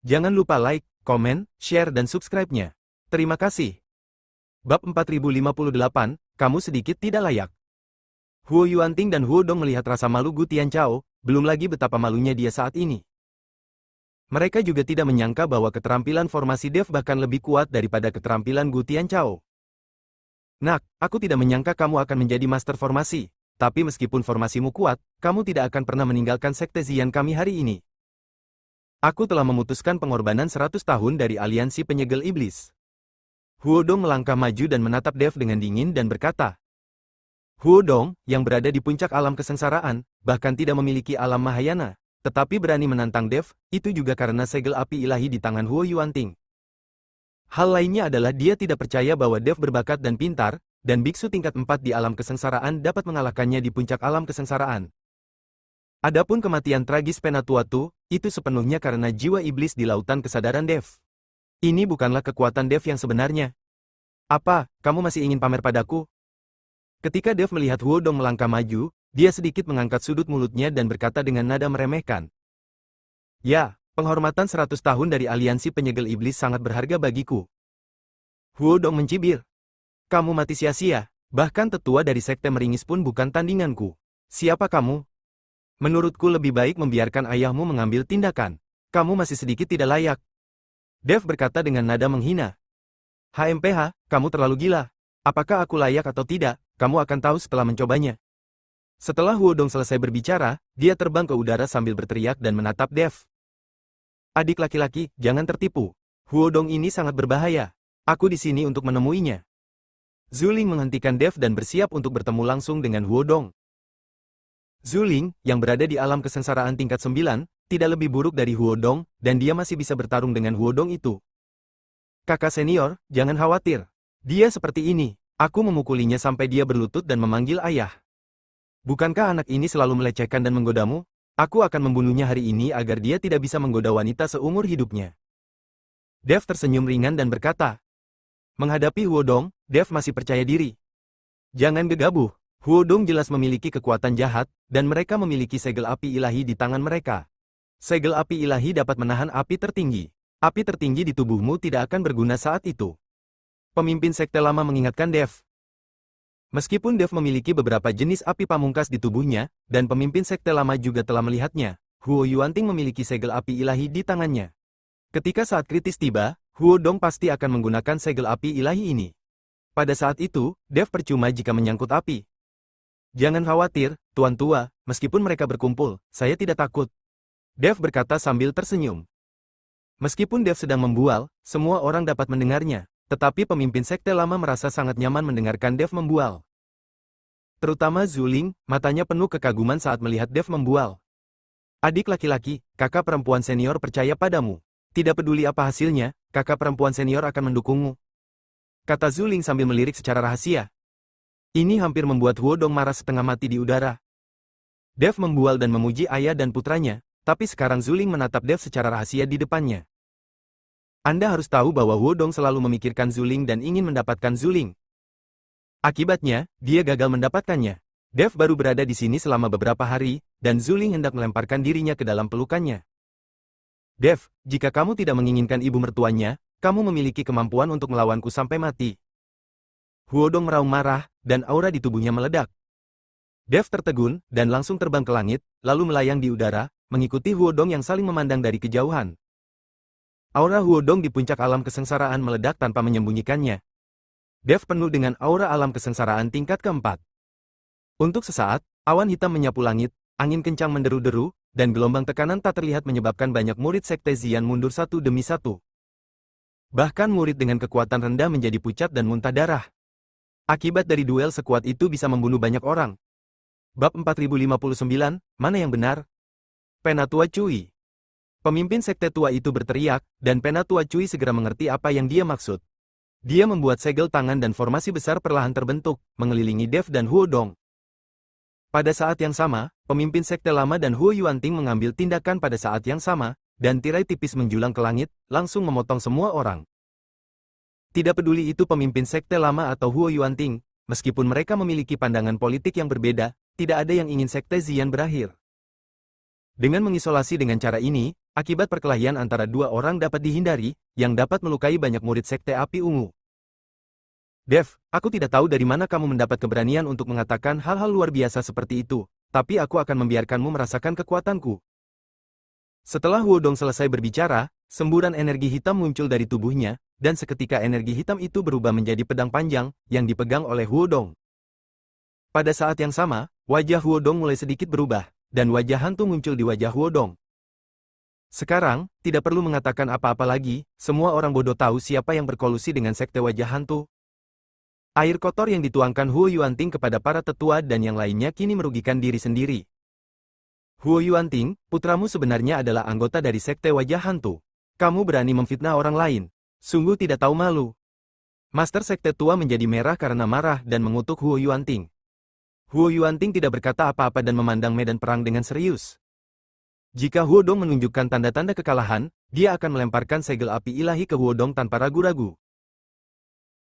Jangan lupa like, komen, share dan subscribe-nya. Terima kasih. Bab 4058, kamu sedikit tidak layak. Huo Yuanting dan Huo Dong melihat rasa malu Gu Tianchao, belum lagi betapa malunya dia saat ini. Mereka juga tidak menyangka bahwa keterampilan formasi Dev bahkan lebih kuat daripada keterampilan Gu Tianchao. Nak, aku tidak menyangka kamu akan menjadi master formasi, tapi meskipun formasimu kuat, kamu tidak akan pernah meninggalkan sekte Ziyan kami hari ini. Aku telah memutuskan pengorbanan 100 tahun dari aliansi penyegel iblis. Huo Dong melangkah maju dan menatap Dev dengan dingin dan berkata. Huo Dong, yang berada di puncak alam kesengsaraan, bahkan tidak memiliki alam Mahayana, tetapi berani menantang Dev, itu juga karena segel api ilahi di tangan Huo Yuanting. Hal lainnya adalah dia tidak percaya bahwa Dev berbakat dan pintar, dan biksu tingkat 4 di alam kesengsaraan dapat mengalahkannya di puncak alam kesengsaraan. Adapun kematian tragis Penatua-Tu, itu sepenuhnya karena jiwa iblis di lautan kesadaran Dev. Ini bukanlah kekuatan Dev yang sebenarnya. Apa, kamu masih ingin pamer padaku? Ketika Dev melihat Huo Dong melangkah maju, dia sedikit mengangkat sudut mulutnya dan berkata dengan nada meremehkan. Ya, penghormatan 100 tahun dari aliansi penyegel iblis sangat berharga bagiku. Huo Dong mencibir. Kamu mati sia-sia, bahkan tetua dari sekte meringis pun bukan tandinganku. Siapa kamu? Menurutku lebih baik membiarkan ayahmu mengambil tindakan. Kamu masih sedikit tidak layak. Dev berkata dengan nada menghina. HMPH, kamu terlalu gila. Apakah aku layak atau tidak, kamu akan tahu setelah mencobanya. Setelah Huo Dong selesai berbicara, dia terbang ke udara sambil berteriak dan menatap Dev. Adik laki-laki, jangan tertipu. Huo Dong ini sangat berbahaya. Aku di sini untuk menemuinya. Zuling menghentikan Dev dan bersiap untuk bertemu langsung dengan Huo Dong. Zuling, yang berada di alam kesengsaraan tingkat 9, tidak lebih buruk dari Huo Dong, dan dia masih bisa bertarung dengan Huo Dong itu. Kakak senior, jangan khawatir. Dia seperti ini. Aku memukulinya sampai dia berlutut dan memanggil ayah. Bukankah anak ini selalu melecehkan dan menggodamu? Aku akan membunuhnya hari ini agar dia tidak bisa menggoda wanita seumur hidupnya. Dev tersenyum ringan dan berkata. Menghadapi Huo Dong, Dev masih percaya diri. Jangan gegabah. Huo Dong jelas memiliki kekuatan jahat, dan mereka memiliki segel api ilahi di tangan mereka. Segel api ilahi dapat menahan api tertinggi. Api tertinggi di tubuhmu tidak akan berguna saat itu. Pemimpin sekte lama mengingatkan Dev. Meskipun Dev memiliki beberapa jenis api pamungkas di tubuhnya, dan pemimpin sekte lama juga telah melihatnya, Huo Yuanting memiliki segel api ilahi di tangannya. Ketika saat kritis tiba, Huo Dong pasti akan menggunakan segel api ilahi ini. Pada saat itu, Dev percuma jika menyangkut api. Jangan khawatir, Tuan Tua, meskipun mereka berkumpul, saya tidak takut. Dev berkata sambil tersenyum. Meskipun Dev sedang membual, semua orang dapat mendengarnya, tetapi pemimpin sekte lama merasa sangat nyaman mendengarkan Dev membual. Terutama Zuling, matanya penuh kekaguman saat melihat Dev membual. Adik laki-laki, kakak perempuan senior percaya padamu. Tidak peduli apa hasilnya, kakak perempuan senior akan mendukungmu. Kata Zuling sambil melirik secara rahasia. Ini hampir membuat Huo Dong marah setengah mati di udara. Dev membual dan memuji ayah dan putranya, tapi sekarang Zuling menatap Dev secara rahasia di depannya. Anda harus tahu bahwa Huo Dong selalu memikirkan Zuling dan ingin mendapatkan Zuling. Akibatnya, dia gagal mendapatkannya. Dev baru berada di sini selama beberapa hari, dan Zuling hendak melemparkan dirinya ke dalam pelukannya. Dev, jika kamu tidak menginginkan ibu mertuanya, kamu memiliki kemampuan untuk melawanku sampai mati. Huo Dong meraung marah, dan aura di tubuhnya meledak. Dev tertegun, dan langsung terbang ke langit, lalu melayang di udara, mengikuti Huo Dong yang saling memandang dari kejauhan. Aura Huo Dong di puncak alam kesengsaraan meledak tanpa menyembunyikannya. Dev penuh dengan aura alam kesengsaraan tingkat keempat. Untuk sesaat, awan hitam menyapu langit, angin kencang menderu-deru, dan gelombang tekanan tak terlihat menyebabkan banyak murid sekte Ziyan mundur satu demi satu. Bahkan murid dengan kekuatan rendah menjadi pucat dan muntah darah. Akibat dari duel sekuat itu bisa membunuh banyak orang. Bab 4059, mana yang benar? Penatua Cui. Pemimpin sekte tua itu berteriak, dan Penatua Cui segera mengerti apa yang dia maksud. Dia membuat segel tangan dan formasi besar perlahan terbentuk, mengelilingi Dev dan Huo Dong. Pada saat yang sama, pemimpin sekte lama dan Huo Yuanting mengambil tindakan pada saat yang sama, dan tirai tipis menjulang ke langit, langsung memotong semua orang. Tidak peduli itu pemimpin sekte lama atau Huo Yuanting, meskipun mereka memiliki pandangan politik yang berbeda, tidak ada yang ingin sekte Ziyan berakhir. Dengan mengisolasi dengan cara ini, Akibat perkelahian antara dua orang dapat dihindari, yang dapat melukai banyak murid Sekte Api Ungu. Dev, aku tidak tahu dari mana kamu mendapat keberanian untuk mengatakan hal-hal luar biasa seperti itu, tapi aku akan membiarkanmu merasakan kekuatanku. Setelah Huodong selesai berbicara, semburan energi hitam muncul dari tubuhnya, dan seketika energi hitam itu berubah menjadi pedang panjang, yang dipegang oleh Huodong. Pada saat yang sama, wajah Huodong mulai sedikit berubah, dan wajah hantu muncul di wajah Huodong. Sekarang, tidak perlu mengatakan apa-apa lagi, semua orang bodoh tahu siapa yang berkolusi dengan sekte wajah hantu. Air kotor yang dituangkan Huo Yuanting kepada para tetua dan yang lainnya kini merugikan diri sendiri. Huo Yuanting, putramu sebenarnya adalah anggota dari sekte wajah hantu. Kamu berani memfitnah orang lain. Sungguh tidak tahu malu. Master sekte tua menjadi merah karena marah dan mengutuk Huo Yuanting. Huo Yuanting tidak berkata apa-apa dan memandang medan perang dengan serius. Jika Huodong menunjukkan tanda-tanda kekalahan, dia akan melemparkan segel api ilahi ke Huodong tanpa ragu-ragu.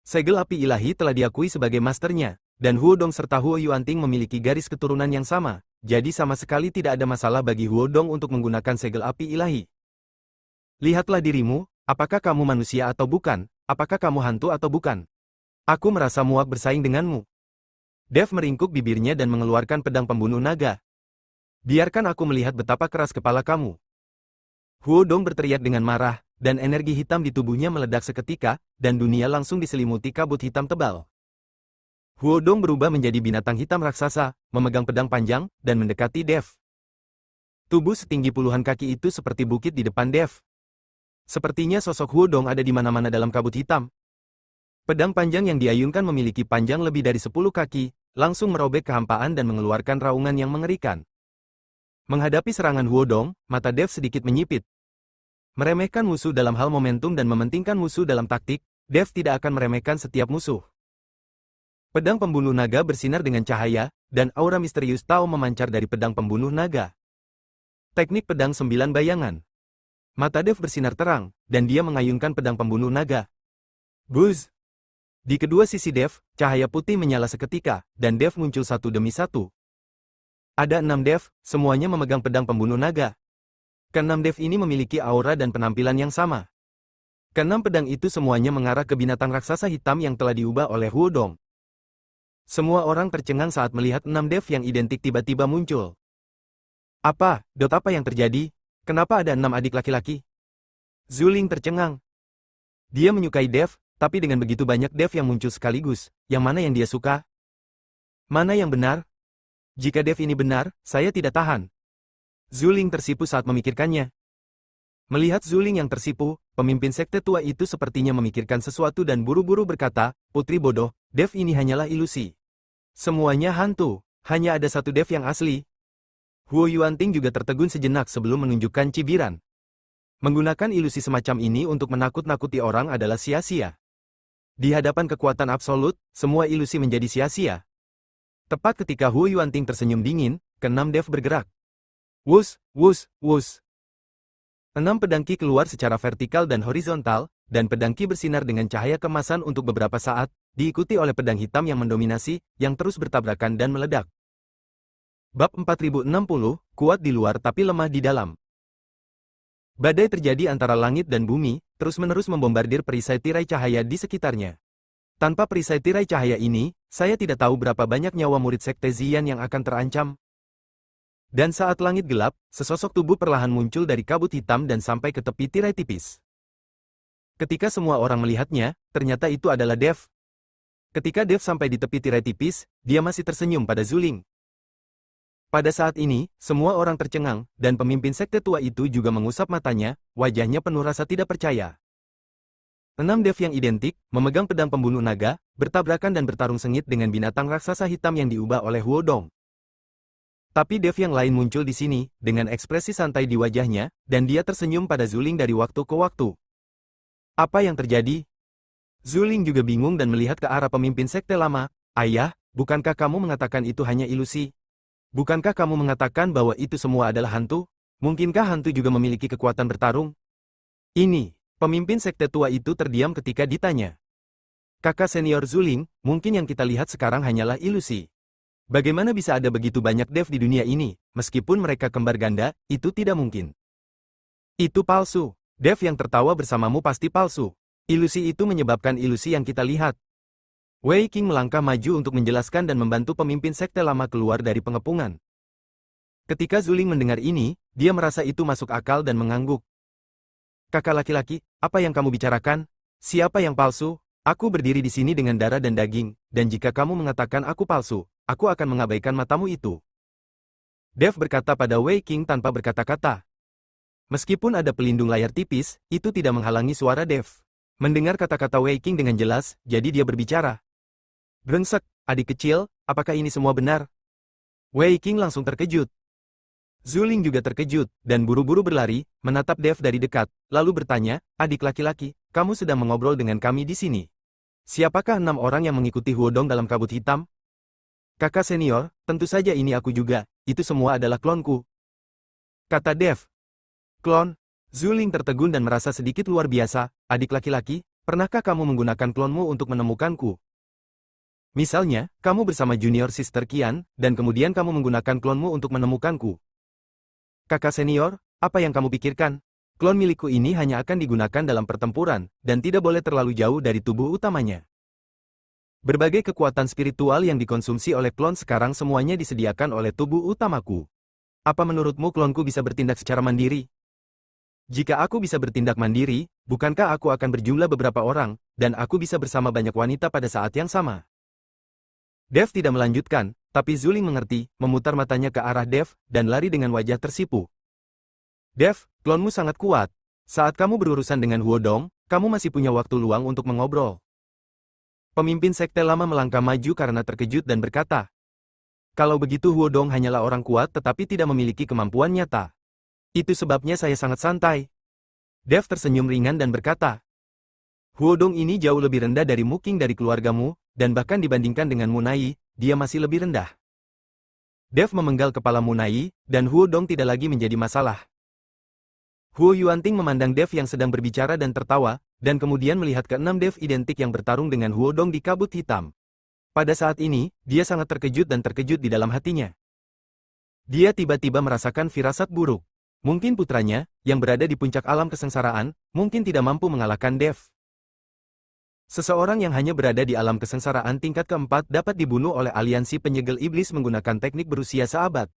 Segel api ilahi telah diakui sebagai masternya, dan Huodong serta Huo Yuanting memiliki garis keturunan yang sama, jadi sama sekali tidak ada masalah bagi Huodong untuk menggunakan segel api ilahi. Lihatlah dirimu, apakah kamu manusia atau bukan, apakah kamu hantu atau bukan. Aku merasa muak bersaing denganmu. Dev meringkuk bibirnya dan mengeluarkan pedang pembunuh naga. Biarkan aku melihat betapa keras kepala kamu. Huodong berteriak dengan marah, dan energi hitam di tubuhnya meledak seketika, dan dunia langsung diselimuti kabut hitam tebal. Huodong berubah menjadi binatang hitam raksasa, memegang pedang panjang, dan mendekati Dev. Tubuh setinggi puluhan kaki itu seperti bukit di depan Dev. Sepertinya sosok Huodong ada di mana-mana dalam kabut hitam. Pedang panjang yang diayunkan memiliki panjang lebih dari 10 kaki, langsung merobek kehampaan dan mengeluarkan raungan yang mengerikan. Menghadapi serangan Huodong, mata Dev sedikit menyipit. Meremehkan musuh dalam hal momentum dan mementingkan musuh dalam taktik, Dev tidak akan meremehkan setiap musuh. Pedang pembunuh naga bersinar dengan cahaya, dan aura misterius Tao memancar dari pedang pembunuh naga. Teknik pedang 9 bayangan. Mata Dev bersinar terang, dan dia mengayunkan pedang pembunuh naga. Buzz! Di kedua sisi Dev, cahaya putih menyala seketika, dan Dev muncul satu demi satu. Ada 6 Dev, semuanya memegang pedang pembunuh naga. Keenam Dev ini memiliki aura dan penampilan yang sama. Keenam pedang itu semuanya mengarah ke binatang raksasa hitam yang telah diubah oleh Huodong. Semua orang tercengang saat melihat 6 Dev yang identik tiba-tiba muncul. Apa yang terjadi? Kenapa ada 6 adik laki-laki? Zuling tercengang. Dia menyukai Dev, tapi dengan begitu banyak Dev yang muncul sekaligus, yang mana yang dia suka? Mana yang benar? Jika Dev ini benar, saya tidak tahan. Zuling tersipu saat memikirkannya. Melihat Zuling yang tersipu, pemimpin sekte tua itu sepertinya memikirkan sesuatu dan buru-buru berkata, "Putri bodoh, Dev ini hanyalah ilusi. Semuanya hantu, hanya ada satu Dev yang asli." Huo Yuanting juga tertegun sejenak sebelum menunjukkan cibiran. Menggunakan ilusi semacam ini untuk menakut-nakuti orang adalah sia-sia. Di hadapan kekuatan absolut, semua ilusi menjadi sia-sia. Tepat ketika Huo Yuanting tersenyum dingin, keenam Dev bergerak. Wus, wus, wus. 6 pedang Qi keluar secara vertikal dan horizontal, dan pedang Qi bersinar dengan cahaya kemasan untuk beberapa saat, diikuti oleh pedang hitam yang mendominasi, yang terus bertabrakan dan meledak. Bab 4060, kuat di luar tapi lemah di dalam. Badai terjadi antara langit dan bumi, terus-menerus membombardir perisai tirai cahaya di sekitarnya. Tanpa perisai tirai cahaya ini, saya tidak tahu berapa banyak nyawa murid sekte Ziyan yang akan terancam. Dan saat langit gelap, sesosok tubuh perlahan muncul dari kabut hitam dan sampai ke tepi tirai tipis. Ketika semua orang melihatnya, ternyata itu adalah Dev. Ketika Dev sampai di tepi tirai tipis, dia masih tersenyum pada Zuling. Pada saat ini, semua orang tercengang, dan pemimpin sekte tua itu juga mengusap matanya, wajahnya penuh rasa tidak percaya. 6 Dev yang identik, memegang pedang pembunuh naga, bertabrakan dan bertarung sengit dengan binatang raksasa hitam yang diubah oleh Huodong. Tapi Dev yang lain muncul di sini, dengan ekspresi santai di wajahnya, dan dia tersenyum pada Zuling dari waktu ke waktu. Apa yang terjadi? Zuling juga bingung dan melihat ke arah pemimpin sekte lama. Ayah, bukankah kamu mengatakan itu hanya ilusi? Bukankah kamu mengatakan bahwa itu semua adalah hantu? Mungkinkah hantu juga memiliki kekuatan bertarung? Ini, pemimpin sekte tua itu terdiam ketika ditanya. Kakak senior Zuling, mungkin yang kita lihat sekarang hanyalah ilusi. Bagaimana bisa ada begitu banyak Dev di dunia ini, meskipun mereka kembar ganda, itu tidak mungkin. Itu palsu. Dev yang tertawa bersamamu pasti palsu. Ilusi itu menyebabkan ilusi yang kita lihat. Wei Qing melangkah maju untuk menjelaskan dan membantu pemimpin sekte lama keluar dari pengepungan. Ketika Zuling mendengar ini, dia merasa itu masuk akal dan mengangguk. Kakak laki-laki, apa yang kamu bicarakan? Siapa yang palsu? Aku berdiri di sini dengan darah dan daging, dan jika kamu mengatakan aku palsu, aku akan mengabaikan matamu itu. Dev berkata pada Wei Qing tanpa berkata-kata. Meskipun ada pelindung layar tipis, itu tidak menghalangi suara Dev. Mendengar kata-kata Wei Qing dengan jelas, jadi dia berbicara. Brengsek, adik kecil, apakah ini semua benar? Wei Qing langsung terkejut. Zuling juga terkejut, dan buru-buru berlari, menatap Dev dari dekat, lalu bertanya, adik laki-laki, kamu sedang mengobrol dengan kami di sini. Siapakah 6 orang yang mengikuti Huodong dalam kabut hitam? Kakak senior, tentu saja ini aku juga, itu semua adalah klonku. Kata Dev. Klon? Zuling tertegun dan merasa sedikit luar biasa, adik laki-laki, pernahkah kamu menggunakan klonmu untuk menemukanku? Misalnya, kamu bersama junior sister Qian, dan kemudian kamu menggunakan klonmu untuk menemukanku. Kakak senior, apa yang kamu pikirkan? Klon milikku ini hanya akan digunakan dalam pertempuran, dan tidak boleh terlalu jauh dari tubuh utamanya. Berbagai kekuatan spiritual yang dikonsumsi oleh klon sekarang semuanya disediakan oleh tubuh utamaku. Apa menurutmu klonku bisa bertindak secara mandiri? Jika aku bisa bertindak mandiri, bukankah aku akan berjumlah beberapa orang, dan aku bisa bersama banyak wanita pada saat yang sama? Dev tidak melanjutkan, tapi Zuling mengerti, memutar matanya ke arah Dev, dan lari dengan wajah tersipu. Dev, klonmu sangat kuat. Saat kamu berurusan dengan Huodong, kamu masih punya waktu luang untuk mengobrol. Pemimpin sekte lama melangkah maju karena terkejut dan berkata, kalau begitu Huodong hanyalah orang kuat tetapi tidak memiliki kemampuan nyata. Itu sebabnya saya sangat santai. Dev tersenyum ringan dan berkata, Huodong ini jauh lebih rendah dari Muking dari keluargamu, dan bahkan dibandingkan dengan Munai, dia masih lebih rendah. Dev memenggal kepala Munai, dan Huodong tidak lagi menjadi masalah. Huo Yuanting memandang Dev yang sedang berbicara dan tertawa, dan kemudian melihat ke-6 Dev identik yang bertarung dengan Huodong di kabut hitam. Pada saat ini, dia sangat terkejut dan terkejut di dalam hatinya. Dia tiba-tiba merasakan firasat buruk. Mungkin putranya, yang berada di puncak alam kesengsaraan, mungkin tidak mampu mengalahkan Dev. Seseorang yang hanya berada di alam kesengsaraan tingkat keempat dapat dibunuh oleh aliansi penyegel iblis menggunakan teknik berusia seabad.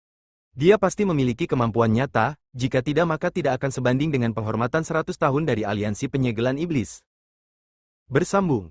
Dia pasti memiliki kemampuan nyata, jika tidak maka tidak akan sebanding dengan penghormatan 100 tahun dari aliansi penyegelan iblis. Bersambung.